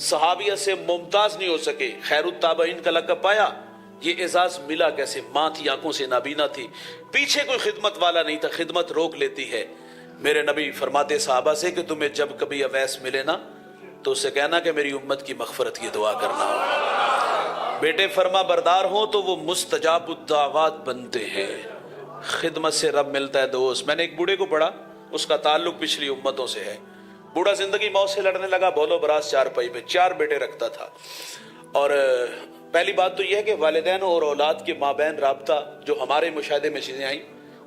صحابیہ سے ممتاز نہیں ہو سکے، خیر التابعین کا لقب پایا، یہ اعزاز ملا کیسے؟ ماں تھی، آنکھوں سے نابینا تھی، پیچھے کوئی خدمت والا نہیں تھا، خدمت روک لیتی ہے۔ میرے نبی فرماتے صحابہ سے کہ تمہیں جب کبھی اویس ملے نا تو اسے کہنا کہ میری امت کی مغفرت کی دعا کرنا ہو۔ بیٹے فرما بردار ہوں تو وہ مستجاب الدعوات بنتے ہیں، خدمت سے رب ملتا ہے دوست۔ میں نے ایک بوڑھے کو پڑھا، اس کا تعلق پچھلی امتوں سے ہے۔ بوڑھا زندگی موت سے لڑنے لگا، بولو براز چارپائی پہ، 4 بیٹے رکھتا تھا، اور پہلی بات تو یہ ہے کہ والدین اور اولاد کے مابین رابطہ جو ہمارے مشاہدے میں چیزیں آئیں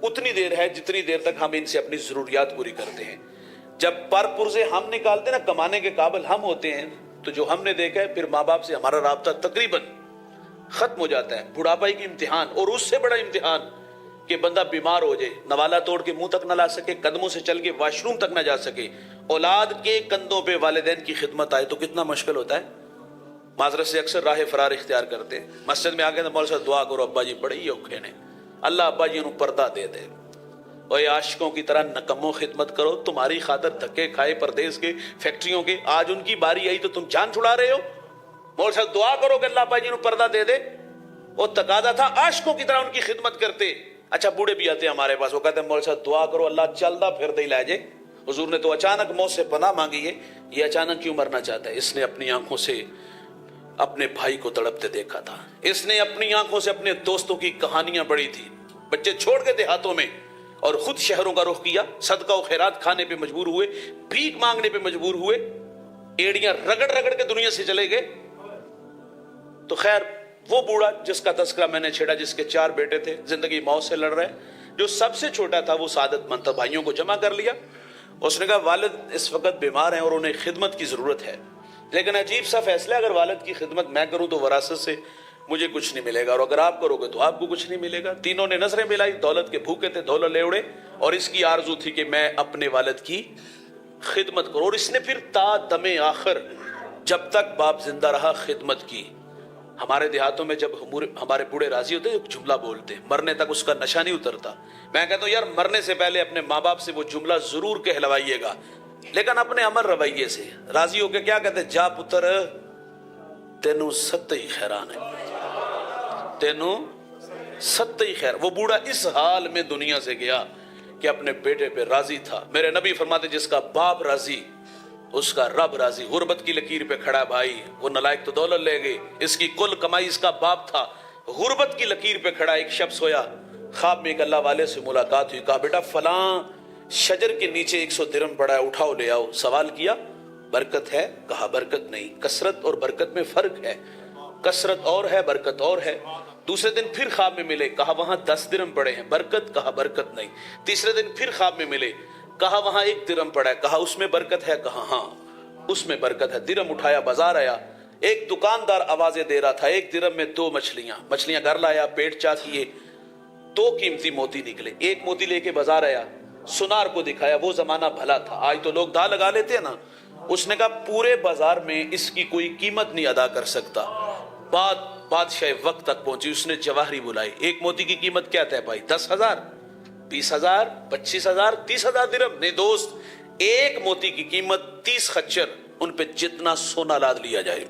اتنی دیر ہے جتنی دیر تک ہم ان سے اپنی ضروریات پوری کرتے ہیں۔ جب پر پرزے ہم نکالتے نا، کمانے کے قابل ہم ہوتے ہیں، تو جو ہم نے دیکھا ہے پھر ماں باپ سے ہمارا رابطہ تقریباً ختم ہو جاتا ہے۔ بڑھاپائی کی امتحان، اور اس سے بڑا امتحان کہ بندہ بیمار ہو جائے، نوالا توڑ کے منہ تک نہ لا سکے، قدموں سے چل کے واش روم تک نہ جا سکے، اولاد کے کندھوں پہ والدین کی خدمت آئے تو کتنا مشکل ہوتا ہے۔ معذرت سے اکثر راہ فرار اختیار کرتے ہیں، مسجد میں آگے مول صاحب دعا کرو ابا جی بڑے ہی اوکھے نے، اللہ ابا جی انہوں پردہ دے دے۔ اور یہ عاشقوں کی طرح نکموں خدمت کرو، تمہاری خاطر دھکے کھائے پردیس کے، فیکٹریوں کے، آج ان کی باری آئی تو تم جان چھڑا رہے ہو۔ مول صاحب دعا کرو کہ اللہ ابا جی انہوں پردہ دے دے۔ وہ تقاضا تھا عاشقوں کی طرح ان کی خدمت کرتے۔ اچھا بوڑھے بھی آتے ہیں ہمارے پاس، وہ کہتے ہیں مول صاحب دعا کرو اللہ چلدا پھردا ہی لے جائے، حضور نے تو اچانک موت سے پناہ مانگی ہے، یہ اچانک کیوں مرنا چاہتا ہے؟ اس نے اپنی آنکھوں سے اپنے بھائی کو تڑپتے دیکھا تھا، اس نے اپنی آنکھوں سے اپنے دوستوں کی کہانیاں پڑھی تھی، بچے چھوڑ کے دیہاتوں میں اور خود شہروں کا رخ کیا، صدقہ و خیرات کھانے پہ مجبور ہوئے، بھیک مانگنے پہ مجبور ہوئے، ایڑیاں رگڑ رگڑ کے دنیا سے چلے گئے۔ تو خیر وہ بوڑھا جس کا تذکرہ میں نے چھیڑا، جس کے 4 بیٹے تھے، زندگی موت سے لڑ رہے، جو سب سے چھوٹا تھا وہ سعادت مند تھا، بھائیوں کو جمع کر لیا، اس نے کہا والد اس وقت بیمار ہیں اور انہیں خدمت کی ضرورت ہے، لیکن عجیب سا فیصلہ، اگر والد کی خدمت میں کروں تو وراثت سے مجھے کچھ نہیں ملے گا، اور اگر آپ کرو گے تو آپ کو کچھ نہیں ملے گا۔ تینوں نے نظریں ملائی، دولت کے بھوکے تھے، دولت لے اڑے، اور اس کی آرزو تھی کہ میں اپنے والد کی خدمت کروں، اور اس نے پھر تا دم آخر جب تک باپ زندہ رہا خدمت کی۔ ہمارے دیہاتوں میں جب ہمارے بوڑھے راضی ہوتے ایک جملہ بولتے، مرنے تک اس کا نشہ نہیں اترتا۔ میں کہتا ہوں یار مرنے سے پہلے اپنے ماں باپ سے وہ جملہ ضرور کہلوائیے گا، لیکن اپنے عمل رویے سے راضی ہو کے کیا کہتے؟ جا پتر تینوں ست ہی خیران ہے، تینوں ست ہی خیر۔ وہ بوڑھا اس حال میں دنیا سے گیا کہ اپنے بیٹے پہ راضی تھا۔ میرے نبی فرماتے جس کا باپ راضی اس کا رب راضی۔ غربت کی لکیر پہ کھڑا بھائی، وہ نلائق تو دولت لے گئے، اس کی کل کمائی اس کا باپ تھا، غربت کی لکیر پہ کھڑا۔ ایک شب سویا، خواب میں ایک اللہ والے سے ملاقات ہوئی، کہا بیٹا فلاں شجر کے نیچے 100 درہم پڑا ہے، اٹھاؤ لے آؤ۔ سوال کیا برکت ہے؟ کہا برکت نہیں، کثرت اور برکت میں فرق ہے، کثرت اور ہے برکت اور ہے۔ دوسرے دن پھر خواب میں ملے، کہا وہاں 10 درہم پڑے ہیں، برکت؟ کہا برکت نہیں۔ تیسرے دن پھر خواب میں ملے، کہا وہاں 1 درہم پڑا ہے، کہا اس میں برکت ہے؟ کہا ہاں اس میں برکت ہے۔ درہم اٹھایا، بازار آیا، ایک دکاندار آوازیں دے رہا تھا 1 درہم میں 2 مچھلیاں گھر لایا، پیٹ چاک کیے، 2 قیمتی موتی نکلے، 1 موتی لے کے بازار آیا، سنار کو دکھایا، وہ زمانہ بھلا تھا، آج تو لوگ دھا لگا لیتے ہیں نا۔ اس نے کہا پورے بازار میں اس کی کوئی قیمت نہیں ادا کر سکتا۔ بادشاہ وقت تک پہنچی، اس نے جواہری بلائی، 1 موتی کی قیمت کیا ہے بھائی؟ 10,000، 20,000، 25,000، 30,000 درہم؟ نہیں دوست، 1 موتی کی قیمت 30 خچر، ان پہ جتنا سونا لاد لیا جائے۔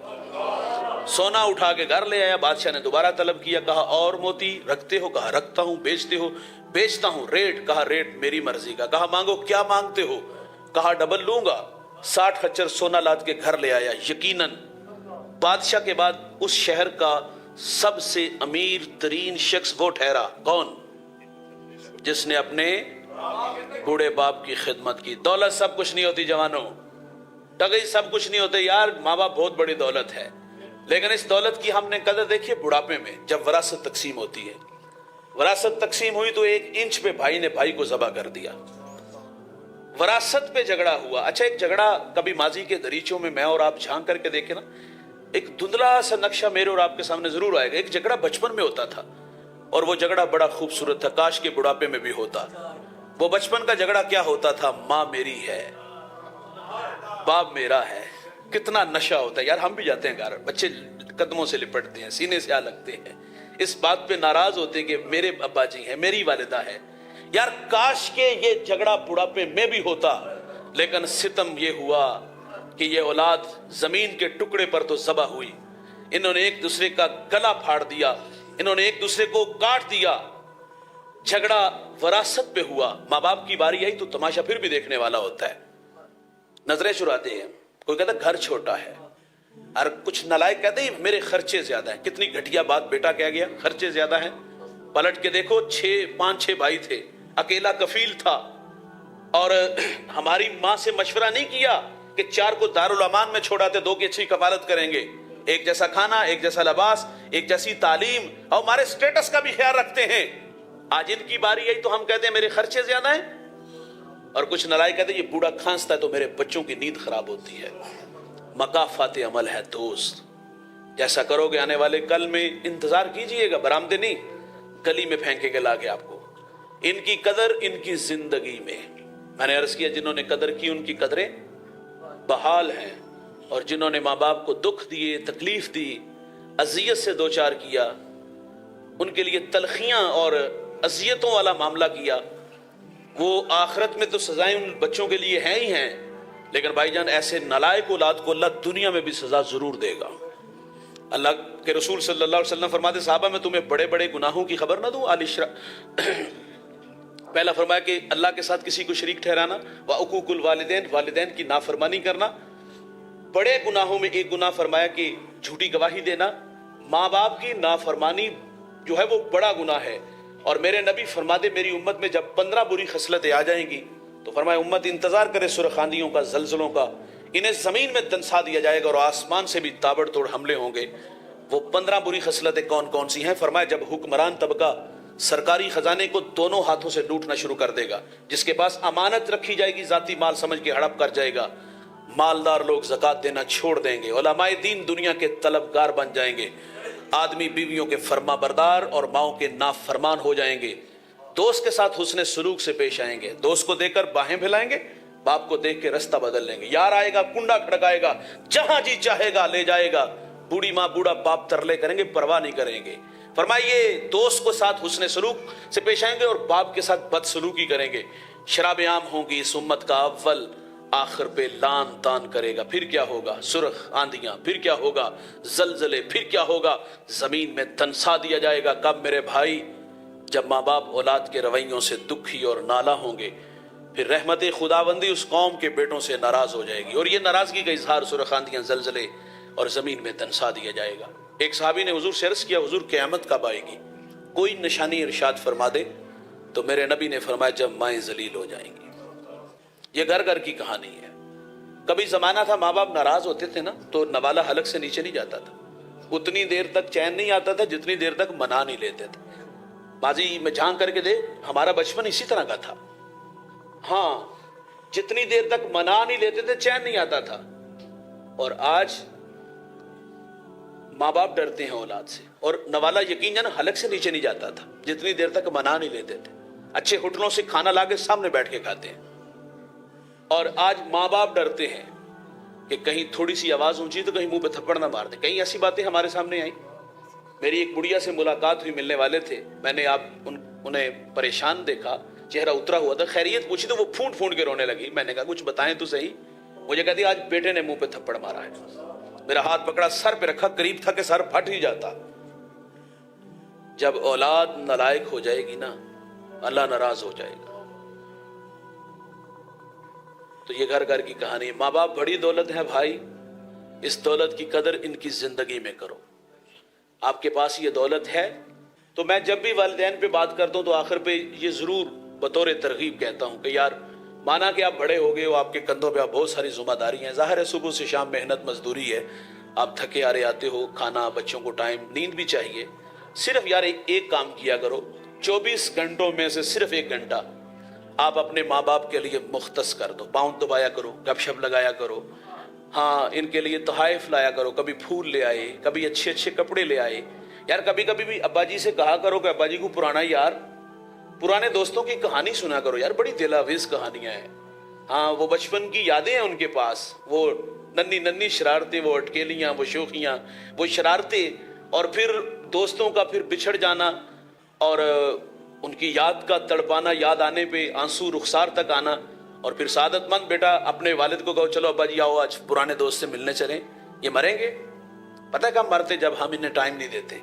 سونا اٹھا کے گھر لے آیا، بادشاہ نے دوبارہ طلب کیا، کہا اور موتی رکھتے ہو؟ کہا رکھتا ہوں۔ بیچتے ہو؟ بیچتا ہوں۔ ریٹ؟ کہا ریٹ میری مرضی کا۔ کہا مانگو، کیا مانگتے ہو؟ کہا ڈبل لوں گا۔ 60 خچر سونا لاد کے گھر لے آیا۔ یقیناً بادشاہ کے بعد اس شہر کا سب سے امیر ترین شخص وہ ٹھہرا، کون؟ جس نے اپنے بوڑھے باپ کی خدمت کی۔ دولت سب کچھ نہیں ہوتی جوانوں، ٹگئی سب کچھ نہیں ہوتے یار، ماں باپ بہت بڑی دولت ہے، لیکن اس دولت کی ہم نے قدر دیکھی ہے بڑھاپے میں، جب وراثت تقسیم ہوتی ہے۔ وراثت تقسیم ہوئی تو 1 انچ پہ بھائی نے بھائی کو ذبح کر دیا، وراثت پہ جھگڑا ہوا۔ اچھا ایک جھگڑا کبھی ماضی کے دریچوں میں اور آپ جھانک کر کے دیکھیں نا، ایک دھندلا سا نقشہ میرے اور آپ کے سامنے ضرور آئے گا۔ ایک جھگڑا بچپن میں ہوتا تھا اور وہ جھگڑا بڑا خوبصورت تھا، کاش کے بڑھاپے میں بھی ہوتا۔ وہ بچپن کا جھگڑا کیا ہوتا تھا؟ ماں میری ہے، باپ میرا ہے۔ کتنا نشہ ہوتا ہے یار، ہم بھی جاتے ہیں گھر، بچے قدموں سے لپٹتے ہیں، سینے سے آ لگتے ہیں، اس بات پہ ناراض ہوتے ہیں کہ میرے ابا جی ہیں، میری والدہ ہے۔ یار کاش کے یہ جھگڑا بڑھاپے میں بھی ہوتا، لیکن ستم یہ ہوا کہ یہ اولاد زمین کے ٹکڑے پر تو ذبح ہوئی، انہوں نے ایک دوسرے کا گلا پھاڑ دیا، انہوں نے ایک دوسرے کو کاٹ دیا، جھگڑا وراثت پہ ہوا۔ ماں باپ کی باری آئی تو تماشا پھر بھی دیکھنے والا ہوتا ہے، نظریں چراتے ہیں، کوئی کہتا ہے گھر چھوٹا ہے، اور کچھ نالائق کہتے ہیں میرے خرچے زیادہ ہیں۔ کتنی گھٹیا بات، بیٹا کہہ گیا خرچے زیادہ ہیں۔ پلٹ کے دیکھو 5-6 بھائی تھے، اکیلا کفیل تھا، اور ہماری ماں سے مشورہ نہیں کیا کہ 4 کو دارالامان میں چھوڑاتے، 2 کی اچھی کفالت کریں گے، ایک جیسا کھانا، ایک جیسا لباس، ایک جیسی تعلیم، اور ہمارے سٹیٹس کا بھی خیال رکھتے ہیں۔ آج ان کی باری آئی تو ہم کہتے ہیں میرے خرچے زیادہ ہیں، اور کچھ نالائق کہتے ہیں یہ بوڑھا کھانستا ہے تو میرے بچوں کی نیند خراب ہوتی ہے۔ مکافات عمل ہے دوست، جیسا کرو گے آنے والے کل میں انتظار کیجئے گا، برآمدے نہیں، گلی میں پھینکے گے لا کے آپ کو۔ ان کی قدر ان کی زندگی میں نے عرض کیا جنہوں نے قدر کی ان کی قدریں بحال ہیں، اور جنہوں نے ماں باپ کو دکھ دیے، تکلیف دی، اذیت سے دوچار کیا، ان کے لیے تلخیاں اور اذیتوں والا معاملہ کیا، وہ آخرت میں تو سزائیں ان بچوں کے لیے ہیں ہی ہیں، لیکن بھائی جان ایسے نالائق اولاد کو اللہ دنیا میں بھی سزا ضرور دے گا۔ اللہ کے رسول صلی اللہ علیہ وسلم فرماتے صحابہ میں تمہیں بڑے بڑے گناہوں کی خبر نہ دوں؟ پہلا فرمایا کہ اللہ کے ساتھ کسی کو شریک ٹھہرانا، وعقوق الوالدین، والدین کی نافرمانی کرنا۔ بڑے گناہوں میں ایک گناہ فرمایا کہ جھوٹی گواہی دینا، ماں باپ کی نافرمانی جو ہے وہ بڑا گناہ ہے۔ اور میرے نبی فرماتے میری امت میں جب 15 بری خصلتیں آ جائیں گی تو فرمایا امت انتظار کرے سرخ آندھیوں کا، زلزلوں کا، انہیں زمین میں دنسا دیا جائے گا اور آسمان سے بھی تابڑ توڑ حملے ہوں گے۔ وہ 15 بری خصلتیں کون کون سی ہیں؟ فرمایا جب حکمران طبقہ سرکاری خزانے کو دونوں ہاتھوں سے لوٹنا شروع کر دے گا، جس کے پاس امانت رکھی جائے گی ذاتی مال سمجھ کے ہڑپ کر جائے گا، مالدار لوگ زکوٰۃ دینا چھوڑ دیں گے، علماء دین دنیا کے طلبگار بن جائیں گے، آدمی بیویوں کے فرما بردار اور ماؤں کے نافرمان ہو جائیں گے، دوست کے ساتھ حسن سلوک سے پیش آئیں گے، دوست کو دیکھ کر باہیں پھیلائیں گے، باپ کو دیکھ کے رستہ بدل لیں گے، یار آئے گا کنڈا کھڑکائے گا، جہاں جی چاہے گا لے جائے گا، بوڑھی ماں بوڑھا باپ ترلے کریں گے، پرواہ نہیں کریں گے۔ فرمایا یہ دوست کو ساتھ حسن سلوک سے پیش آئیں گے اور باپ کے ساتھ بد سلوکی کریں گے۔ شرابیں عام ہوں گی، اس امت کا اول آخر پہ لان تان کرے گا، پھر کیا ہوگا؟ سرخ آندھیاں، پھر کیا ہوگا؟ زلزلے، پھر کیا ہوگا؟ زمین میں دنسا دیا جائے گا۔ کب میرے بھائی؟ جب ماں باپ اولاد کے رویوں سے دکھی اور نالا ہوں گے، پھر رحمت خداوندی اس قوم کے بیٹوں سے ناراض ہو جائے گی، اور یہ ناراضگی کا اظہار سرخ آندھیاں، زلزلے اور زمین میں دنسا دیا جائے گا۔ ایک صحابی نے حضور سے عرض کیا حضور قیامت کب آئے گی؟ کوئی نشانی ارشاد فرما دے۔ تو میرے نبی نے فرمایا جب مائیں ذلیل ہو جائیں گی۔ یہ گھر گھر کی کہانی ہے۔ کبھی زمانہ تھا ماں باپ ناراض ہوتے تھے نا تو نوالا حلق سے نیچے نہیں جاتا تھا، اتنی دیر تک چین نہیں آتا تھا جتنی دیر تک منا نہیں لیتے تھے۔ ماضی میں جھانک کر کے دے، ہمارا بچپن اسی طرح کا تھا۔ ہاں، جتنی دیر تک منا نہیں لیتے تھے چین نہیں آتا تھا، اور آج ماں باپ ڈرتے ہیں اولاد سے، اور نوالا یقین جانا حلق سے نیچے نہیں جاتا تھا جتنی دیر تک منا نہیں لیتے تھے۔ اچھے ہوٹلوں سے کھانا لا کے سامنے بیٹھ کے کھاتے ہیں، اور آج ماں باپ ڈرتے ہیں کہ کہیں تھوڑی سی آواز اونچی تو کہیں منہ پہ تھپڑ نہ مار دیں۔ کہیں ایسی باتیں ہمارے سامنے آئیں۔ میری ایک بڑھیا سے ملاقات ہوئی، ملنے والے تھے، میں نے انہیں پریشان دیکھا، چہرہ اترا ہوا تھا، خیریت پوچھی تو وہ پھونٹ پھونٹ کے رونے لگی۔ میں نے کہا کچھ بتائیں تو صحیح۔ مجھے کہتی آج بیٹے نے منہ پہ تھپڑ مارا ہے۔ میرا ہاتھ پکڑا، سر پہ رکھا، قریب تھا کہ سر پھٹ ہی جاتا۔ جب اولاد نالائق ہو جائے گی نا، اللہ ناراض ہو جائے گا۔ تو یہ گھر گھر کی کہانی ہے۔ ماں باپ بڑی دولت ہے بھائی، اس دولت کی قدر ان کی زندگی میں کرو۔ آپ کے پاس یہ دولت ہے تو میں جب بھی والدین پہ بات کرتا ہوں تو آخر پہ یہ ضرور بطور ترغیب کہتا ہوں کہ یار مانا کہ آپ بڑے ہو گئے ہو، آپ کے کندھوں پہ آپ بہت ساری ذمہ داری ہیں، ظاہر ہے صبح سے شام محنت مزدوری ہے، آپ تھکے آرے آتے ہو، کھانا، بچوں کو ٹائم، نیند بھی چاہیے۔ صرف یار ایک کام کیا کرو، 24 گھنٹوں میں سے صرف 1 گھنٹہ آپ اپنے ماں باپ کے لیے مختص کر دو، پاؤں دبایا کرو، گپ شپ لگایا کرو، ہاں ان کے لیے تحائف لایا کرو، کبھی پھول لے آئے، کبھی اچھے اچھے کپڑے لے آئے۔ یار کبھی کبھی بھی ابا جی سے کہا کرو کہ ابا جی کو پرانے دوستوں کی کہانی سنا کرو، یار بڑی دل آویز کہانیاں ہیں۔ ہاں وہ بچپن کی یادیں ہیں ان کے پاس، وہ ننھی ننھی شرارتیں، وہ اٹکیلیاں، وہ شوخیاں، وہ شرارتیں، اور پھر دوستوں کا پھر بچھڑ جانا، اور ان کی یاد کا تڑپانا، یاد آنے پہ آنسو رخسار تک آنا، اور پھر سعادت مند بیٹا اپنے والد کو کہو چلو ابا جی آؤ آج پرانے دوست سے ملنے چلیں، یہ مریں گے؟ پتہ کب مرتے؟ جب ہم انہیں ٹائم نہیں دیتے،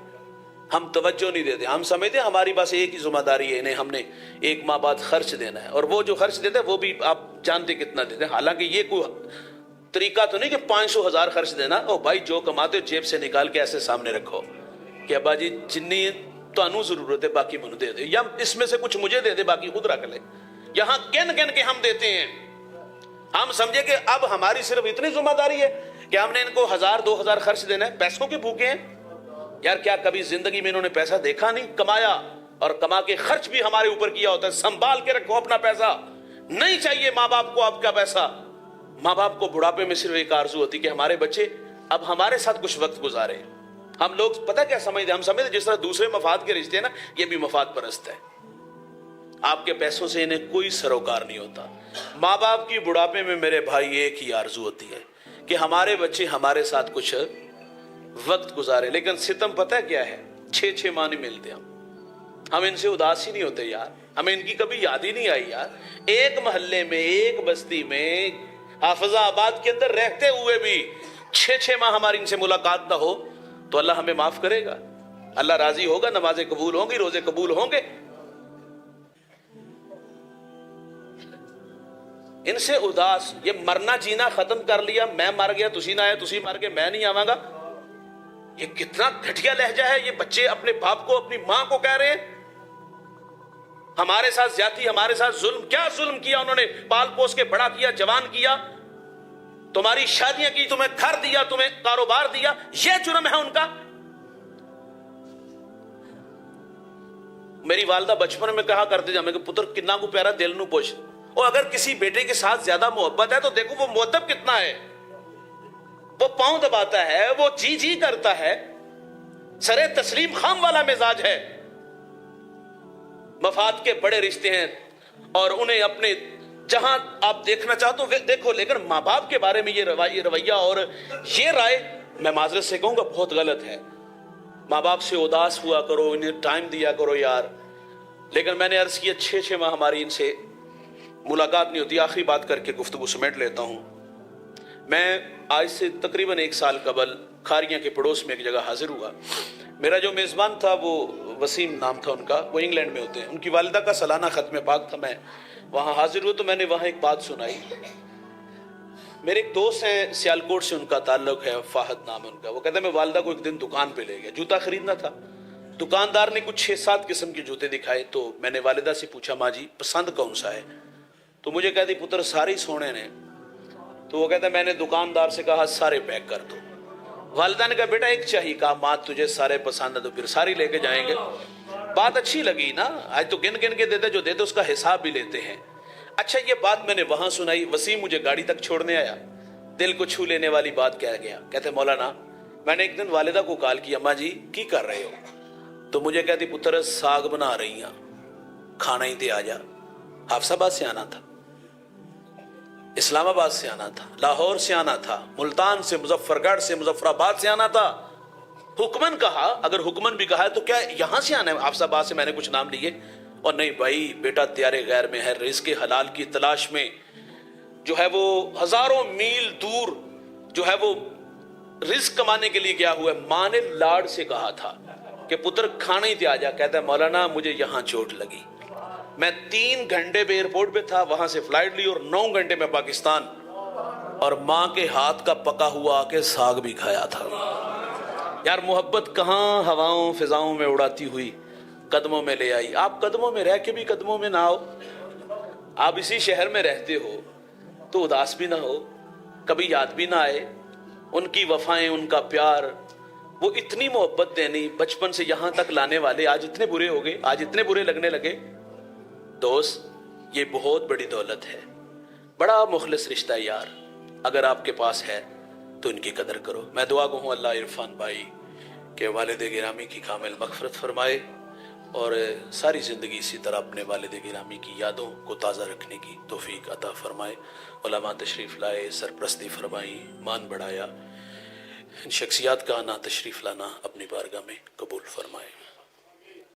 ہم توجہ نہیں دیتے، ہم سمجھتے ہیں ہماری بس ایک ہی ذمہ داری ہے، انہیں ہم نے ایک ماہ بعد خرچ دینا ہے، اور وہ جو خرچ دیتے ہیں وہ بھی آپ جانتے کتنا دیتے ہیں، حالانکہ یہ کوئی طریقہ تو نہیں کہ 500,000 خرچ دینا۔ او بھائی جو کماتے ہو جیب سے نکال کے ایسے سامنے رکھو کہ ابا جی جنی تانوں ضرورت ہے باقی منو دے دے، یا اس میں سے کچھ مجھے دے دے باقی خود رکھ لے۔ یہاں گن گن کے ہم دیتے ہیں، ہم سمجھے کہ اب ہماری صرف اتنی ذمہ داری ہے کہ ہم نے ان کو 1,000-2,000 خرچ دینا ہے، پیسوں کے بھوکے ہیں۔ یار کیا کبھی زندگی میں انہوں نے پیسہ دیکھا نہیں؟ کمایا اور کما کے خرچ بھی ہمارے اوپر کیا ہوتا ہے۔ سنبھال کے رکھو اپنا پیسہ، نہیں چاہیے ماں باپ کو آپ کا پیسہ۔ ماں باپ کو بڑھاپے میں صرف ایک آرزو ہوتی کہ ہمارے بچے اب ہمارے ساتھ کچھ وقت گزارے۔ ہم لوگ پتہ کیا سمجھتے ہیں؟ ہم سمجھتے جس طرح دوسرے مفاد کے رشتے ہیں نا، یہ بھی مفاد پرست ہے۔ آپ کے پیسوں سے انہیں کوئی سروکار نہیں ہوتا۔ ماں باپ کی بڑھاپے میں میرے بھائی ایک ہی آرزو ہوتی ہے کہ ہمارے بچے ہمارے ساتھ کچھ وقت گزارے، لیکن ستم پتہ کیا ہے؟ 6 ماہ نہیں ملتے ہم ان سے اداس ہی نہیں ہوتے یار، ہمیں ان کی کبھی یاد ہی نہیں آئی یار۔ ایک محلے میں، ایک بستی میں، حافظہ آباد کے اندر رہتے ہوئے بھی 6 ماہ ہماری ان سے ملاقات نہ ہو تو اللہ ہمیں معاف کرے گا؟ اللہ راضی ہوگا؟ نمازیں قبول ہوں گی؟ روزے قبول ہوں گے؟ ان سے اداس، یہ مرنا جینا ختم کر لیا، میں مر گیا تسی نہ آئے، تسی مر گئے میں نہیں آواں گا، یہ کتنا گھٹیا لہجہ ہے۔ یہ بچے اپنے باپ کو، اپنی ماں کو کہہ رہے ہیں ہمارے ساتھ زیادتی، ہمارے ساتھ ظلم۔ کیا ظلم کیا انہوں نے؟ پال پوس کے بڑا کیا، جوان کیا، تمہاری شادیاں کی، تمہیں گھر دیا، تمہیں کاروبار دیا، یہ جرم ہے ان کا۔ میری والدہ بچپن میں کہا کرتے تھے ہمیں کہ پتر کنا کو پیارا دل نو پوچھ، اور اگر کسی بیٹے کے ساتھ زیادہ محبت ہے تو دیکھو وہ مؤدب کتنا ہے، وہ پاؤں دباتا ہے، وہ جی جی کرتا ہے، سرے تسلیم خام والا مزاج ہے۔ مفاد کے بڑے رشتے ہیں اور انہیں اپنے جہاں آپ دیکھنا چاہتے ہو دیکھو، لیکن ماں باپ کے بارے میں یہ رویہ اور یہ رائے میں معذرت سے کہوں گا بہت غلط ہے۔ ماں باپ سے اداس ہوا کرو، انہیں ٹائم دیا کرو یار۔ لیکن میں نے عرض کیا 6 ماہ ہماری ان سے ملاقات نہیں ہوتی۔ آخری بات کر کے گفتگو سمیٹ لیتا ہوں۔ میں آج سے تقریباً 1 سال قبل کھاریاں کے پڑوس میں ایک جگہ حاضر ہوا۔ میرا جو میزبان تھا وہ وسیم نام تھا ان کا، وہ انگلینڈ میں ہوتے ہیں، ان کی والدہ کا سالانہ ختم پاک تھا۔ میں وہاں حاضر ہوا تو میں نے وہاں ایک بات سنائی۔ میرے ایک دوست ہیں سیالکوٹ سے، ان کا تعلق ہے، فاہد نام ہے ان کا، وہ کہتا ہے میں والدہ کو ایک دن دکان پہ لے گیا، جوتا خریدنا تھا۔ دکاندار نے کچھ 6-7 قسم کے جوتے دکھائے تو میں نے والدہ سے پوچھا ماں جی پسند کون سا ہے؟ تو مجھے کہتی پتر سارے سونے نے۔ تو وہ کہتا ہے میں نے دکاندار سے کہا سارے پیک کر دو۔ والدہ نے کہا بیٹا ایک چاہیے، کہا ماں تجھے سارے پسند ہے تو پھر ساری لے کے جائیں گے۔ بات اچھی لگی نا، آج تو گن گن کے دیتے، جو دیتے اس کا حساب بھی لیتے ہیں۔ اچھا یہ بات میں نے وہاں سنائی، وسیم مجھے گاڑی تک چھوڑنے آیا، دل کو چھو لینے والی بات کہہ گیا، کہتے مولانا میں نے ایک دن والدہ کو کال کیا ماں جی کی کر رہے ہو؟ تو مجھے کہتی پتر ساگ بنا رہی ہیں، کھانا ہی دے آ جا۔ حافظ آباد سے آنا تھا، اسلام آباد سے آنا تھا، لاہور سے آنا تھا، ملتان سے، مظفر گڑھ سے، مظفر آباد سے آنا تھا۔ حکمن کہا، اگر حکمن بھی کہا ہے تو کیا یہاں سے آنا ہے؟ حافظ آباد سے میں نے کچھ نام لیے، اور نہیں بھائی بیٹا تیارے غیر میں ہے، رزق حلال کی تلاش میں جو ہے وہ ہزاروں میل دور جو ہے وہ رزق کمانے کے لیے گیا ہوا ہے۔ ماں نے لاڈ سے کہا تھا کہ پتر کھانا ہی دے آ جا۔ کہتا ہے مولانا مجھے یہاں چوٹ لگی، میں 3 گھنٹے پہ ایئرپورٹ پہ تھا، وہاں سے فلائٹ لی اور 9 گھنٹے میں پاکستان، اور ماں کے ہاتھ کا پکا ہوا آ کے ساگ بھی کھایا تھا۔ یار محبت کہاں ہواؤں فضاؤں میں اڑاتی ہوئی قدموں میں لے آئی۔ آپ قدموں میں رہ کے بھی قدموں میں نہ آؤ، آپ اسی شہر میں رہتے ہو تو اداس بھی نہ ہو، کبھی یاد بھی نہ آئے ان کی وفائیں، ان کا پیار، وہ اتنی محبت دینی بچپن سے یہاں تک لانے والے آج اتنے برے ہو گئے، آج اتنے برے لگنے لگے۔ دوست یہ بہت بڑی دولت ہے، بڑا مخلص رشتہ ہے یار، اگر آپ کے پاس ہے تو ان کی قدر کرو۔ میں دعا گو ہوں اللہ عرفان بھائی کہ والد گرامی کی کامل مغفرت فرمائے اور ساری زندگی اسی طرح اپنے والد گرامی کی یادوں کو تازہ رکھنے کی توفیق عطا فرمائے۔ علماء تشریف لائے، سرپرستی فرمائی، مان بڑھایا، ان شخصیات کا آنا تشریف لانا اپنی بارگاہ میں قبول فرمائے۔